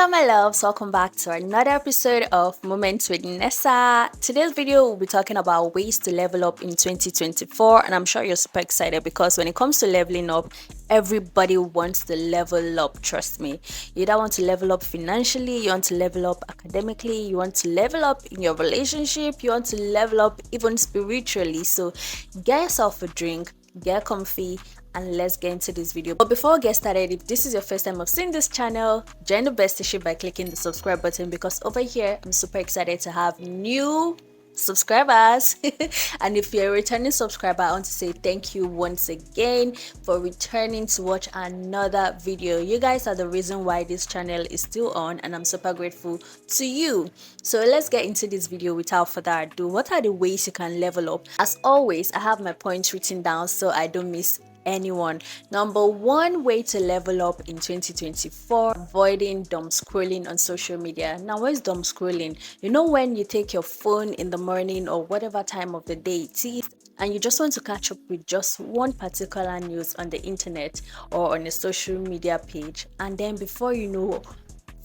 Hello my loves, welcome back to another episode of Moments with Nessa. Today's video we'll be talking about ways to level up in 2024, and I'm sure you're super excited because when it comes to leveling up, everybody wants to level up, trust me. You either want to level up financially, you want to level up academically, you want to level up in your relationship, you want to level up even spiritually. So get yourself a drink, get comfy, and let's get into this video. But before we get started, if this is your first time of seeing this channel, join the bestie by clicking the subscribe button, because over here I'm super excited to have new subscribers. And if you're a returning subscriber, I want to say thank you once again for returning to watch another video. You guys are the reason why this channel is still on, and I'm super grateful to you. So let's get into this video without further ado. What are the ways you can level up? As always, I have my points written down so I don't miss anyone. Number one way to level up in 2024: avoiding dumb scrolling on social media. Now, where's dumb scrolling? You know, when you take your phone in the morning or whatever time of the day it is, and you just want to catch up with just one particular news on the internet or on a social media page, and then before you know,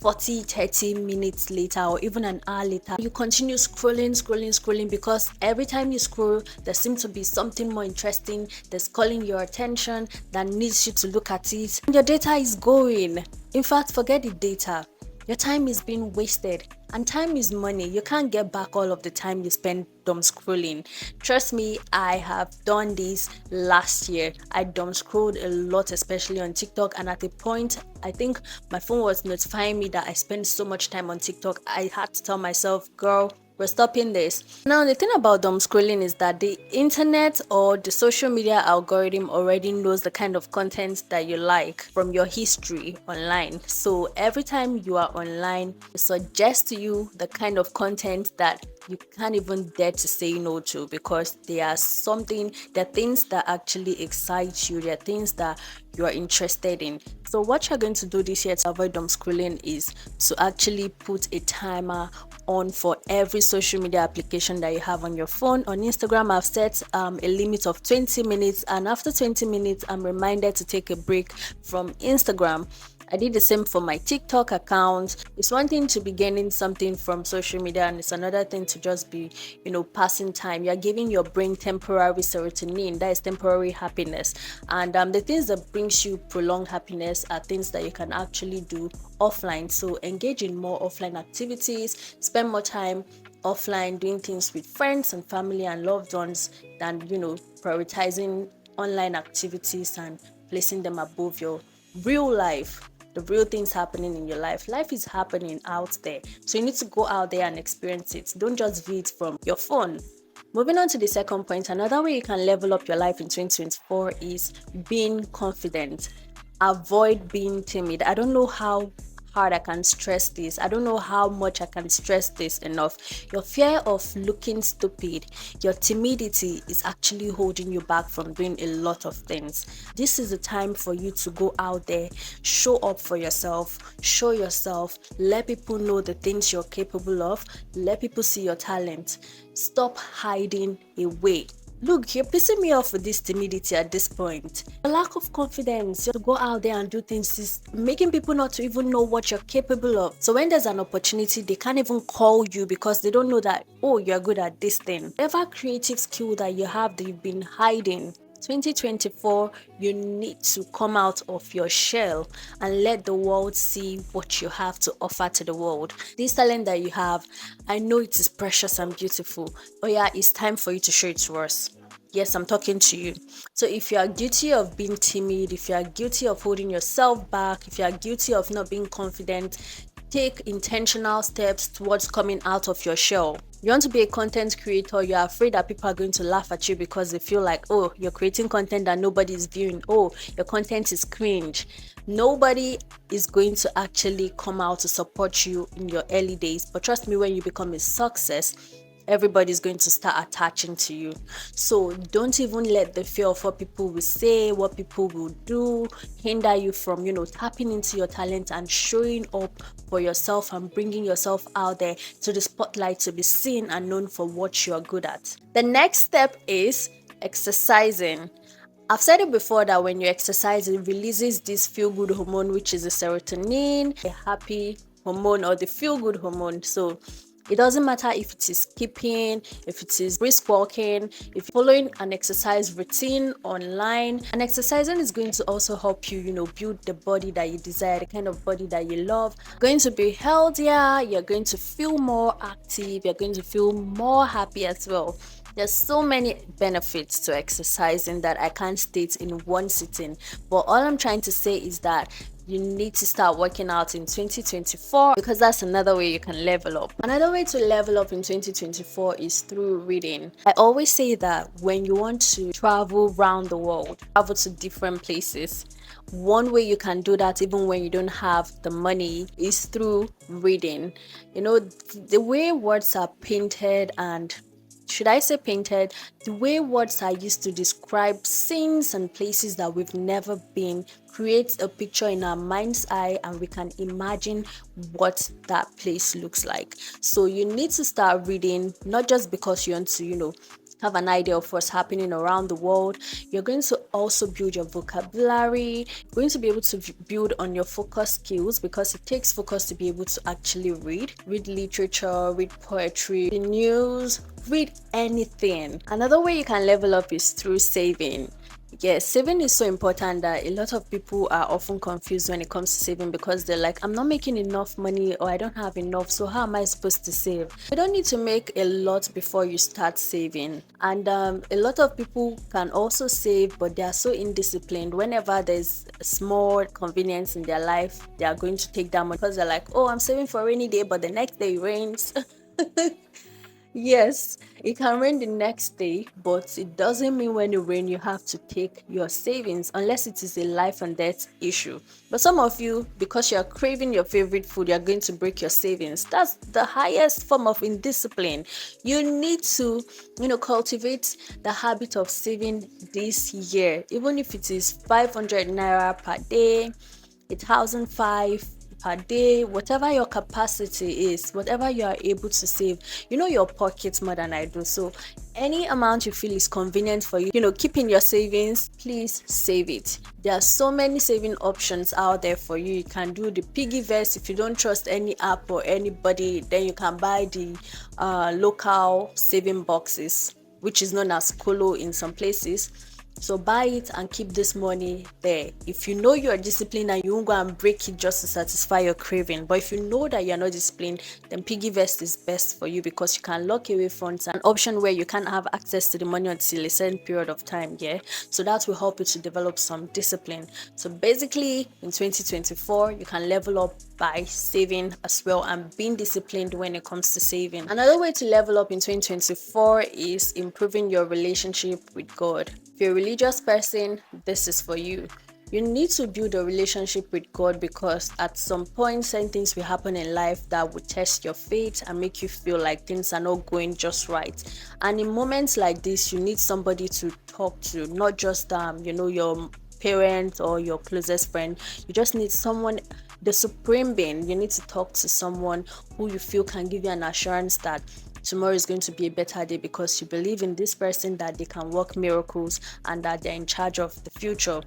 40-30 minutes later or even an hour later, you continue scrolling, because every time you scroll there seems to be something more interesting that's calling your attention, that needs you to look at it, and your data is going. In fact, forget the data, your time is being wasted, and time is money. You can't get back all of the time you spend dumb scrolling. Trust me, I have done this last year. I dumb scrolled a lot, especially on TikTok, and at a point I think my phone was notifying me that I spent so much time on TikTok. I had to tell myself, girl, we're stopping this. Now, the thing about dumb scrolling is that the internet or the social media algorithm already knows the kind of content that you like from your history online. So every time you are online, it suggests to you the kind of content that you can't even dare to say no to, because there are things that actually excite you, there are things that you are interested in. So what you're going to do this year to avoid dumb scrolling is to actually put a timer on for every social media application that you have on your phone. On Instagram, I've set a limit of 20 minutes, and after 20 minutes I'm reminded to take a break from Instagram. I did the same for my TikTok account. It's one thing to be gaining something from social media, and it's another thing to just be, passing time. You're giving your brain temporary serotonin, that is temporary happiness. And the things that brings you prolonged happiness are things that you can actually do offline. So engage in more offline activities, spend more time offline doing things with friends and family and loved ones than, prioritizing online activities and placing them above your real life, the real things happening in your life. Life is happening out there, so you need to go out there and experience it. Don't just view it from your phone. Moving on to the second point, another way you can level up your life in 2024 is being confident. Avoid being timid. I don't know how hard I can stress this. I don't know how much I can stress this enough. Your fear of looking stupid, your timidity is actually holding you back from doing a lot of things. This is the time for you to go out there, show up for yourself, show yourself, let people know the things you're capable of, let people see your talent. Stop hiding away. Look, you're pissing me off with this timidity at this point. A lack of confidence to go out there and do things is making people not to even know what you're capable of. So when there's an opportunity, they can't even call you because they don't know that, oh, you're good at this thing. Whatever creative skill that you have that you've been hiding, 2024, you need to come out of your shell and let the world see what you have to offer to the world. This talent that you have, I know it is precious and beautiful. Oh yeah, it's time for you to show it to us. Yes, I'm talking to you. So if you are guilty of being timid, if you are guilty of holding yourself back, if you are guilty of not being confident, take intentional steps towards coming out of your shell. You want to be a content creator, you're afraid that people are going to laugh at you because they feel like, oh, you're creating content that nobody is viewing. Oh, your content is cringe. Nobody is going to actually come out to support you in your early days. But trust me, when you become a success, everybody's going to start attaching to you. So don't even let the fear of what people will say, what people will do, hinder you from, tapping into your talent and showing up for yourself and bringing yourself out there to the spotlight to be seen and known for what you're good at. The next step is exercising. I've said it before that when you exercise, it releases this feel-good hormone, which is the serotonin, a happy hormone or the feel good hormone. So it doesn't matter if it is skipping, if it is brisk walking, if you're following an exercise routine online. And exercising is going to also help you, build the body that you desire, the kind of body that you love. You're going to be healthier, you're going to feel more active, you're going to feel more happy as well. There's so many benefits to exercising that I can't state in one sitting. But all I'm trying to say is that you need to start working out in 2024 because that's another way you can level up. Another way to level up in 2024 is through reading. I always say that when you want to travel around the world, travel to different places, one way you can do that even when you don't have the money is through reading. The way words are painted, and should I say painted, the way words are used to describe scenes and places that we've never been creates a picture in our mind's eye, and we can imagine what that place looks like. So you need to start reading, not just because you want to, have an idea of what's happening around the world. You're going to also build your vocabulary. You're going to be able to build on your focus skills because it takes focus to be able to actually read literature, read poetry, the news, read anything. Another way you can level up is through saving. Yes, saving is so important that a lot of people are often confused when it comes to saving because they're like, I'm not making enough money or I don't have enough, so how am I supposed to save? You don't need to make a lot before you start saving. And a lot of people can also save, but they are so indisciplined. Whenever there's a small convenience in their life, they are going to take that money because they're like, oh, I'm saving for a rainy day, but the next day it rains. Yes, it can rain the next day, but it doesn't mean when it rains you have to take your savings unless it is a life and death issue. But some of you, because you're craving your favorite food, you're going to break your savings. That's the highest form of indiscipline. You need to, cultivate the habit of saving this year, even if it is 500 naira per day, 1,005 per day, whatever your capacity is, whatever you are able to save. You know your pockets more than I do. So any amount you feel is convenient for you, keeping your savings, please save it. There are so many saving options out there for you. You can do the piggy vest. If you don't trust any app or anybody, then you can buy the local saving boxes, which is known as colo in some places. So buy it and keep this money there. If you know you are disciplined and you won't go and break it just to satisfy your craving, but if you know that you're not disciplined, then piggy vest is best for you because you can lock away funds, an option where you can't have access to the money until a certain period of time. Yeah, so that will help you to develop some discipline. So basically, in 2024, you can level up by saving as well and being disciplined when it comes to saving. Another way to level up in 2024 is improving your relationship with God. If you're a religious person, this is for you. You need to build a relationship with God because at some point, certain things will happen in life that will test your faith and make you feel like things are not going just right. And in moments like this, you need somebody to talk to, not just your parent or your closest friend. You just need someone, the supreme being. You need to talk to someone who you feel can give you an assurance that tomorrow is going to be a better day because you believe in this person that they can work miracles and that they're in charge of the future.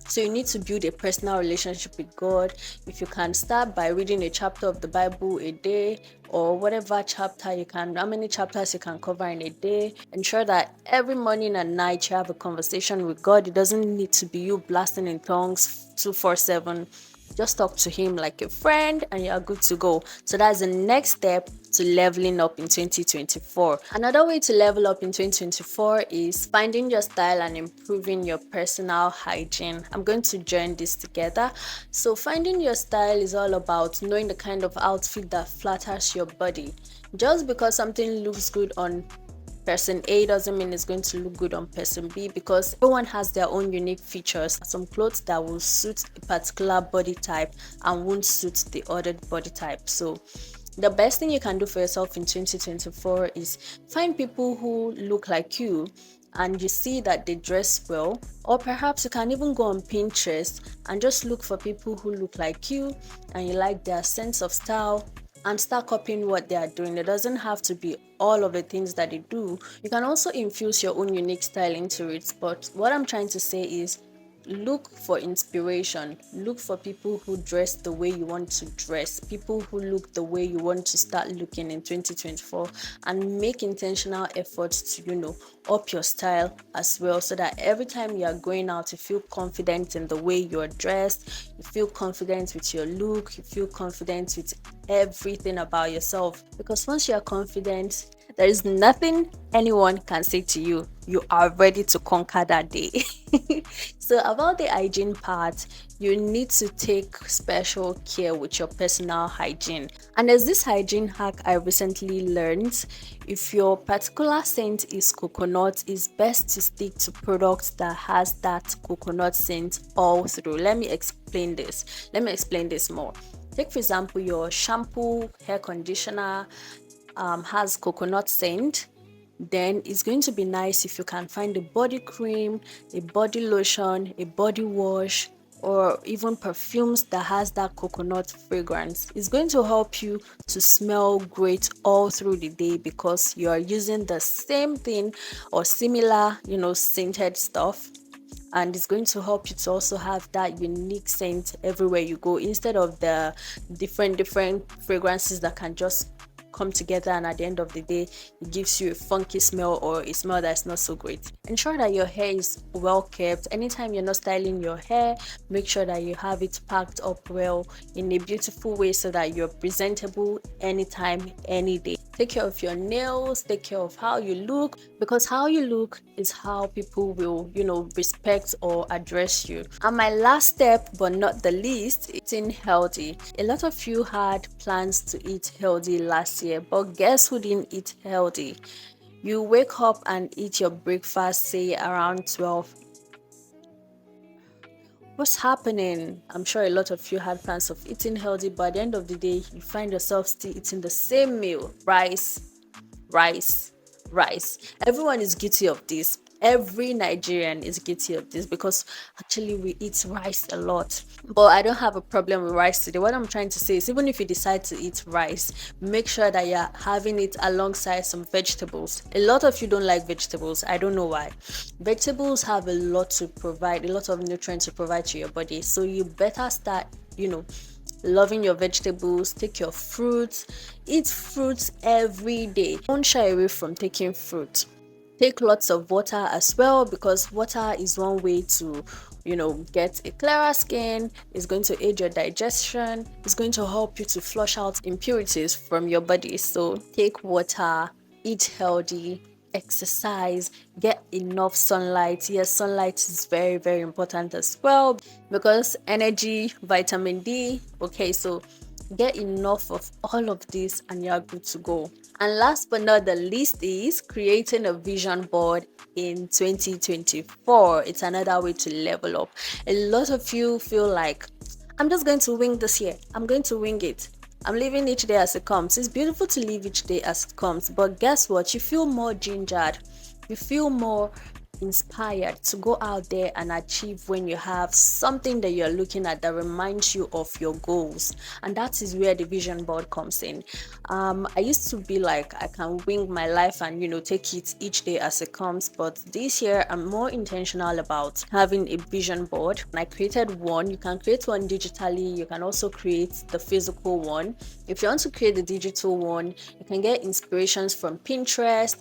So you need to build a personal relationship with God. If you can start by reading a chapter of the Bible a day or whatever chapter you can, how many chapters you can cover in a day, ensure that every morning and night you have a conversation with God. It doesn't need to be you blasting in tongues 247. Just talk to him like a friend and you're good to go. So that's the next step to leveling up in 2024. Another way to level up in 2024 is finding your style and improving your personal hygiene. I'm going to join this together. So finding your style is all about knowing the kind of outfit that flatters your body. Just because something looks good on person A doesn't mean it's going to look good on person B because everyone has their own unique features. Some clothes that will suit a particular body type and won't suit the other body type. So the best thing you can do for yourself in 2024 is find people who look like you and you see that they dress well, or perhaps you can even go on Pinterest and just look for people who look like you and you like their sense of style and start copying what they are doing. It doesn't have to be all of the things that they do. You can also infuse your own unique style into it. But what I'm trying to say is look for inspiration, look for people who dress the way you want to dress, people who look the way you want to start looking in 2024, and make intentional efforts to up your style as well, so that every time you are going out you feel confident in the way you're dressed, you feel confident with your look, you feel confident with everything about yourself. Because once you're confident, there is nothing anyone can say to you. You are ready to conquer that day. So, about the hygiene part, you need to take special care with your personal hygiene. And there's this hygiene hack I recently learned. If your particular scent is coconut, it's best to stick to products that has that coconut scent all through. Let me explain this. Let me explain this more. Take for example your shampoo, hair conditioner has coconut scent. Then it's going to be nice if you can find a body cream, a body lotion, a body wash, or even perfumes that has that coconut fragrance. It's going to help you to smell great all through the day because you are using the same thing or similar scented stuff, and it's going to help you to also have that unique scent everywhere you go, instead of the different fragrances that can just come together and at the end of the day it gives you a funky smell or a smell that's not so great. Ensure that your hair is well kept. Anytime you're not styling your hair, make sure that you have it packed up well in a beautiful way so that you're presentable anytime, any day. Take care of your nails, take care of how you look, because how you look is how people will respect or address you. And my last step, but not the least, eating healthy. A lot of you had plans to eat healthy last year, but guess who didn't eat healthy? You wake up and eat your breakfast, say around 12. What's happening? I'm sure a lot of you had plans of eating healthy, but at the end of the day, you find yourself still eating the same meal: rice, rice, rice. Everyone is guilty of this. Every Nigerian is guilty of this because actually we eat rice a lot. But I don't have a problem with rice today. What I'm trying to say is, even if you decide to eat rice, make sure that you're having it alongside some vegetables. A lot of you don't like vegetables. I don't know why. Vegetables have a lot to provide, a lot of nutrients to provide to your body. So you better start, loving your vegetables. Take your fruits, eat fruits every day. Don't shy away from taking fruit. Take lots of water as well, because water is one way to get a clearer skin. It's going to aid your digestion. It's going to help you to flush out impurities from your body. So take water, eat healthy, exercise, get enough sunlight. Yes, sunlight is very, very important as well, because energy, vitamin D. Okay, so get enough of all of this and you're good to go. And last but not the least is creating a vision board in 2024. It's another way to level up. A lot of you feel like, I'm just going to wing this year. I'm going to wing it. I'm living each day as it comes. It's beautiful to live each day as it comes, but guess what? You feel more gingered. You feel more inspired to go out there and achieve when you have something that you're looking at that reminds you of your goals. And that is where the vision board comes in. I used to be like, I can wing my life and take it each day as it comes, but this year I'm more intentional about having a vision board. And I created one. You can create one digitally, you can also create the physical one. If you want to create the digital one, you can get inspirations from Pinterest,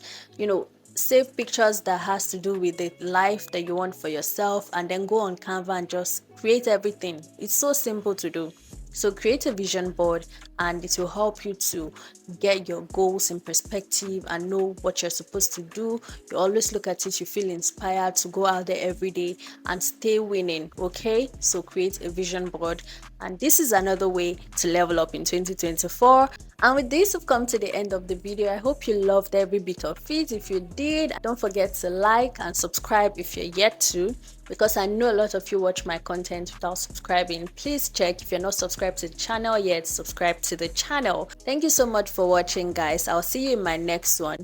save pictures that has to do with the life that you want for yourself, and then go on Canva and just create everything. It's so simple to do. So create a vision board and it will help you to get your goals in perspective and know what you're supposed to do. You always look at it, you feel inspired to go out there every day and stay winning. Okay, so create a vision board, and this is another way to level up in 2024. And with this, we've come to the end of the video. I hope you loved every bit of it. If you did, don't forget to like and subscribe if you're yet to, because I know a lot of you watch my content without subscribing. Please check. If you're not subscribed to the channel yet, subscribe to the channel. Thank you so much for watching, guys. I'll see you in my next one.